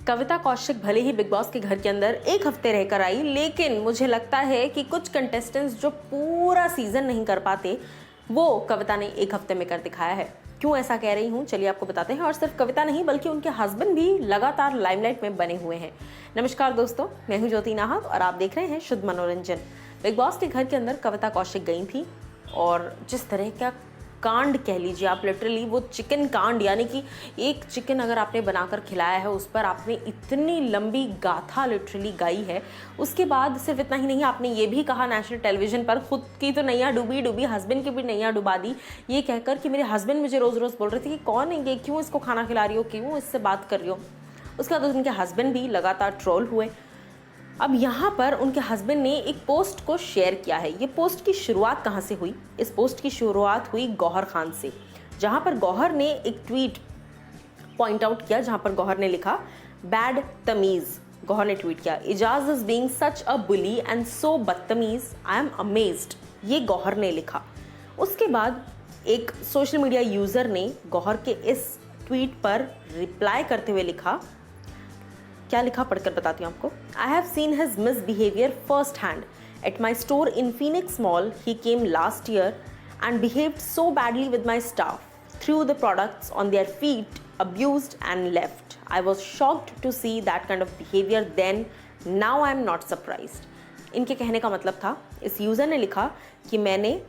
कविता कौशिक भले ही big boss के घर के अंदर एक हफ्ते रहकर आई, लेकिन मुझे लगता है कि कुछ कंटेस्टेंट्स जो पूरा सीजन नहीं कर पाते वो कविता ने एक हफ्ते में कर दिखाया है। क्यों ऐसा कह रही हूँ चलिए आपको बताते हैं। और सिर्फ कविता नहीं बल्कि उनके हस्बैंड भी लगातार लाइमलाइट में बने हुए हैं। नमस्कार दोस्तों, मैं हूँ ज्योति नाहक और आप देख रहे हैं शुद्ध मनोरंजन। बिग बॉस के घर के अंदर कविता कौशिक गई थी और जिस तरह का कांड कह लीजिए आप, लिटरली वो चिकन कांड, यानी कि एक चिकन अगर आपने बनाकर खिलाया है उस पर आपने इतनी लंबी गाथा लिटरली गाई है। उसके बाद सिर्फ इतना ही नहीं, आपने ये भी कहा नेशनल टेलीविजन पर, खुद की तो नैया डूबी हस्बैंड की भी नैया डुबा दी, ये कहकर कि मेरे हस्बैंड मुझे रोज़ रोज़ बोल रहे थे कि कौन है ये, क्यों इसको खाना खिला रही हो, क्यों इससे बात कर रही हो। उसके बाद उनके हस्बैंड भी लगातार ट्रोल हुए। अब यहाँ पर उनके हस्बैंड ने एक पोस्ट को शेयर किया है। ये पोस्ट की शुरुआत कहाँ से हुई? इस पोस्ट की शुरुआत हुई गौहर खान से, जहाँ पर गौहर ने एक ट्वीट पॉइंट आउट किया, जहाँ पर गौहर ने लिखा बैड तमीज़। गौहर ने ट्वीट किया, Eijaz is being such a bully and so बदतमीज, आई एम अमेज्ड। ये गौहर ने लिखा। उसके बाद एक सोशल मीडिया यूज़र ने गौहर के इस ट्वीट पर रिप्लाई करते हुए लिखा, क्या लिखा पढ़कर बताती हूँ आपको। I have seen his misbehaviour first hand at my store in Phoenix mall. He came last year and behaved so badly with my staff, threw the products on their feet, abused and left. I was shocked to see that kind of behaviour then, now I am not surprised. इनके कहने का मतलब था, इस user ने लिखा कि मैंने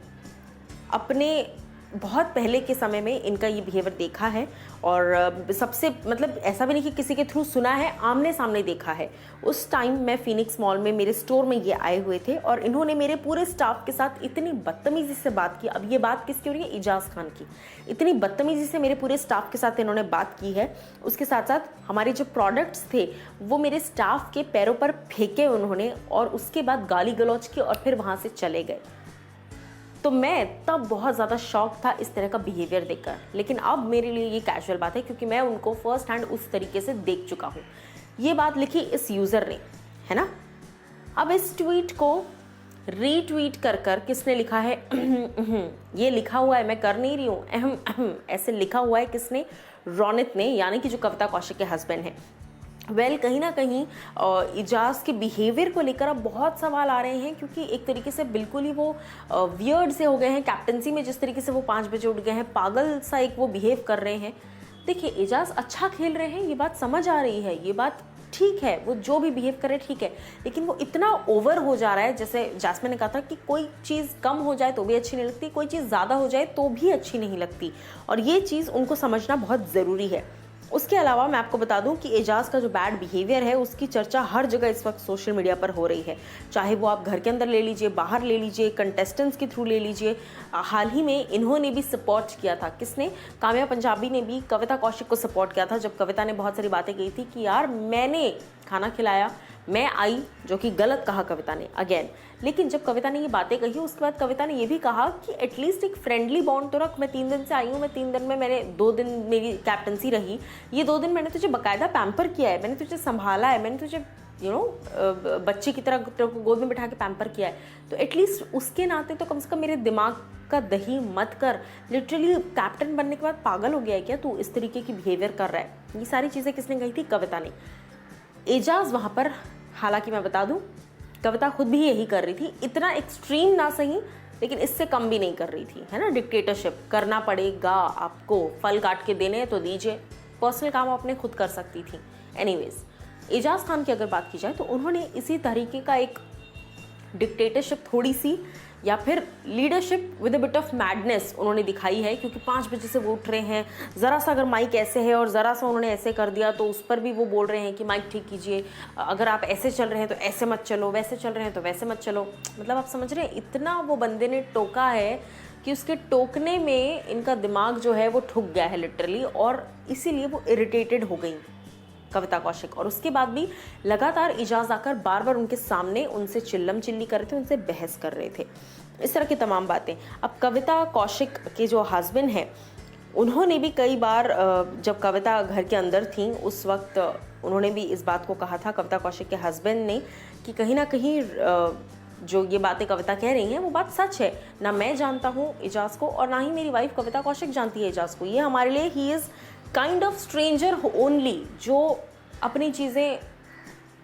अपने बहुत पहले के समय में इनका ये बिहेवियर देखा है और सबसे मतलब ऐसा भी नहीं कि किसी के थ्रू सुना है, आमने सामने देखा है। उस टाइम मैं फीनिक्स मॉल में मेरे स्टोर में ये आए हुए थे और इन्होंने मेरे पूरे स्टाफ के साथ इतनी बदतमीज़ी से बात की। अब ये बात किसकी हो रही है? इजाज़ खान की। इतनी बदतमीज़ी से मेरे पूरे स्टाफ के साथ इन्होंने बात की है। उसके साथ साथ हमारे जो प्रोडक्ट्स थे वो मेरे स्टाफ के पैरों पर फेंके उन्होंने और उसके बाद गाली गलौज की और फिर वहाँ से चले गए। तो मैं तब बहुत ज़्यादा शॉक था इस तरह का बिहेवियर देखकर, लेकिन अब मेरे लिए ये कैजुअल बात है क्योंकि मैं उनको फर्स्ट हैंड उस तरीके से देख चुका हूँ। ये बात लिखी इस यूज़र ने, है ना। अब इस ट्वीट को रीट्वीट कर कर किसने लिखा है? ये लिखा हुआ है, मैं कर नहीं रही हूँ, अहम अहम ऐसे लिखा हुआ है किसने? रोनित ने, यानी कि जो कविता कौशिक के हस्बैंड हैं। कहीं ना कहीं इजाज़ के बिहेवियर को लेकर अब बहुत सवाल आ रहे हैं क्योंकि एक तरीके से बिल्कुल ही वो वियर्ड से हो गए हैं। कैप्टनसी में जिस तरीके से वो 5 बजे उठ गए हैं, पागल सा एक वो बिहेव कर रहे हैं। देखिए, इजाज़ अच्छा खेल रहे हैं, ये बात समझ आ रही है, ये बात ठीक है, वो जो भी बिहेव करे ठीक है, लेकिन वो इतना ओवर हो जा रहा है। जैसे जैस्मिन ने कहा था कि कोई चीज़ कम हो जाए तो भी अच्छी नहीं लगती, कोई चीज़ ज़्यादा हो जाए तो भी अच्छी नहीं लगती, और ये चीज़ उनको समझना बहुत ज़रूरी है। उसके अलावा मैं आपको बता दूं कि एजाज़ का जो बैड बिहेवियर है उसकी चर्चा हर जगह इस वक्त सोशल मीडिया पर हो रही है। चाहे वो आप घर के अंदर ले लीजिए, बाहर ले लीजिए, कंटेस्टेंट्स के थ्रू ले लीजिए। हाल ही में इन्होंने भी सपोर्ट किया था, किसने? काम्या पंजाबी ने भी कविता कौशिक को सपोर्ट किया था जब कविता ने बहुत सारी बातें कही थी कि यार मैंने खाना खिलाया, मैं आई, जो कि गलत कहा कविता ने अगेन। लेकिन जब कविता ने ये बातें कही उसके बाद कविता ने ये भी कहा कि एटलीस्ट एक फ्रेंडली बॉन्ड तो रख। मैं 3 दिन से आई हूँ, मैं 3 दिन में मैंने 2 दिन मेरी कैप्टनसी रही, ये 2 दिन मैंने तुझे बाकायदा पैम्पर किया है, मैंने तुझे संभाला है, मैंने तुझे बच्चे की तरह गोद में बैठा के पैम्पर किया है। तो एटलीस्ट उसके नाते तो कम से कम मेरे दिमाग का दही मत कर। लिटरली कैप्टन बनने के बाद पागल हो गया है क्या तू? इस तरीके की बिहेवियर कर रहा है। ये सारी चीज़ें किसने कही थी? कविता ने। एजाज़ वहाँ पर, हालांकि मैं बता दूं कविता खुद भी यही कर रही थी, इतना एक्सट्रीम ना सही लेकिन इससे कम भी नहीं कर रही थी, है ना। डिक्टेटरशिप करना पड़ेगा आपको, फल काट के देने तो दीजिए, पर्सनल काम अपने खुद कर सकती थी। एनीवेज, एजाज़ खान की अगर बात की जाए तो उन्होंने इसी तरीके का एक डिक्टेटरशिप थोड़ी सी या फिर leadership with a bit of madness उन्होंने दिखाई है, क्योंकि 5 बजे से वो उठ रहे हैं। ज़रा सा अगर माइक ऐसे है और ज़रा सा उन्होंने ऐसे कर दिया तो उस पर भी वो बोल रहे हैं कि माइक ठीक कीजिए, अगर आप ऐसे चल रहे हैं तो ऐसे मत चलो, वैसे चल रहे हैं तो वैसे मत चलो। मतलब आप समझ रहे हैं, इतना वो बंदे ने टोका है कि उसके टोकने में इनका दिमाग जो है वो ठुक गया है लिटरली, और इसीलिए वो इरिटेटेड हो गई कविता कौशिक। और उसके बाद भी लगातार इजाज़ आकर बार बार उनके सामने उनसे चिल्लम चिल्ली कर रहे थे, उनसे बहस कर रहे थे, इस तरह की तमाम बातें। अब कविता कौशिक के जो हस्बैंड हैं उन्होंने भी कई बार, जब कविता घर के अंदर थी उस वक्त उन्होंने भी इस बात को कहा था, कविता कौशिक के हस्बैंड ने, कि कहीं ना कहीं जो ये बातें कविता कह रही हैं वो बात सच है। ना मैं जानता हूँ इजाज़ को और ना ही मेरी वाइफ कविता कौशिक जानती है इजाज़ को। ये हमारे लिए he is kind of stranger only, जो अपनी चीज़ें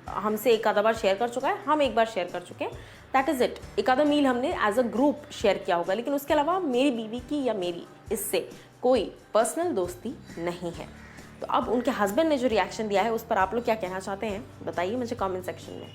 हमसे एक आधा बार शेयर कर चुका है, हम एक बार शेयर कर चुके हैं, दैट इज़ इट। एक आधा मील हमने एज अ ग्रुप शेयर किया होगा, लेकिन उसके अलावा मेरी बीवी की या मेरी इससे कोई पर्सनल दोस्ती नहीं है। तो अब उनके हस्बैंड ने जो रिएक्शन दिया है उस पर आप लोग क्या कहना चाहते हैं बताइए मुझे कमेंट सेक्शन में।